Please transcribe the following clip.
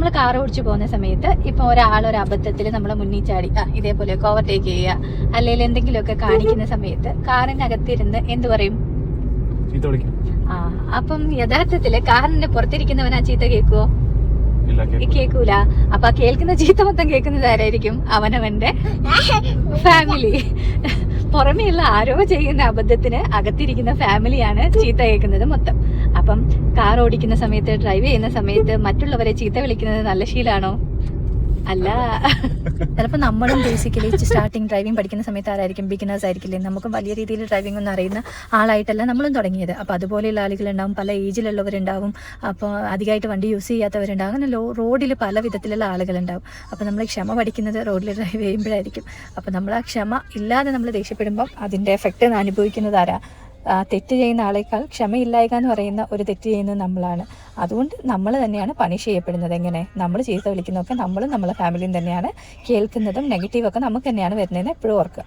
നമ്മൾ കാർ ഓടിച്ചു പോകുന്ന സമയത്ത് ഇപ്പൊ ഒരാളൊരു അബദ്ധത്തിൽ നമ്മളെ മുന്നിൽ ചാടി ഇതേപോലെ ഓവർടേക്ക് ചെയ്യുക അല്ലെങ്കിൽ എന്തെങ്കിലുമൊക്കെ കാണിക്കുന്ന സമയത്ത് കാറിനകത്തിരുന്ന് എന്ത് പറയും? അപ്പം യഥാർത്ഥത്തില് കാറിന്റെ പുറത്തിരിക്കുന്നവൻ ആ ചീത്ത കേൾക്കുവോ? കേൾക്കൂല. അപ്പൊ കേൾക്കുന്ന ചീത്ത മൊത്തം കേൾക്കുന്നത് ആരായിരിക്കും? അവനവന്റെ ഫാമിലി. പുറമെയുള്ള ആരോ ചെയ്യുന്ന അബദ്ധത്തിന് അകത്തിരിക്കുന്ന ഫാമിലിയാണ് ചീത്ത കേൾക്കുന്നത് മൊത്തം. അപ്പം കാർ ഓടിക്കുന്ന സമയത്ത്, ഡ്രൈവ് ചെയ്യുന്ന സമയത്ത് മറ്റുള്ളവരെ ചീത്ത വിളിക്കുന്നത് നല്ല ശീലാണോ? അല്ല. ചിലപ്പോൾ നമ്മളും ബേസിക്കലി സ്റ്റാർട്ടിങ് ഡ്രൈവിംഗ് പഠിക്കുന്ന സമയത്ത് ആരായിരിക്കും? ബിഗിനേഴ്സ് ആയിരിക്കില്ലേ? നമുക്കും വലിയ രീതിയിൽ ഡ്രൈവിംഗ് ഒന്നും അറിയുന്ന ആളായിട്ടല്ല നമ്മളും തുടങ്ങിയത്. അപ്പോൾ അതുപോലെയുള്ള ആളുകളുണ്ടാവും, പല ഏജിലുള്ളവരുണ്ടാവും, അപ്പോൾ അധികമായിട്ട് വണ്ടി യൂസ് ചെയ്യാത്തവരുണ്ടാവും, അങ്ങനെ റോഡിൽ പല വിധത്തിലുള്ള ആളുകളുണ്ടാവും. അപ്പോൾ നമ്മൾ ക്ഷമ പഠിക്കുന്നത് റോഡിൽ ഡ്രൈവ് ചെയ്യുമ്പോഴായിരിക്കും. അപ്പോൾ നമ്മൾ ആ ക്ഷമ ഇല്ലാതെ നമ്മൾ ദേഷ്യപ്പെടുമ്പം അതിൻ്റെ എഫക്റ്റ് അനുഭവിക്കുന്നത് ആരാ? തെറ്റ് ചെയ്യുന്ന ആളേക്കാൾ ക്ഷമയില്ലായ്ക എന്ന് പറയുന്ന ഒരു തെറ്റ് ചെയ്യുന്നത് നമ്മളാണ്. അതുകൊണ്ട് നമ്മൾ തന്നെയാണ് പണിഷ് ചെയ്യപ്പെടുന്നത്. എങ്ങനെ? നമ്മൾ ചീത്ത വിളിക്കുന്നതൊക്കെ നമ്മളും നമ്മളെ ഫാമിലിയും തന്നെയാണ് കേൾക്കുന്നതും നെഗറ്റീവൊക്കെ നമുക്ക് തന്നെയാണ് വരുന്നതെന്ന് എപ്പോഴും ഓർക്കുക.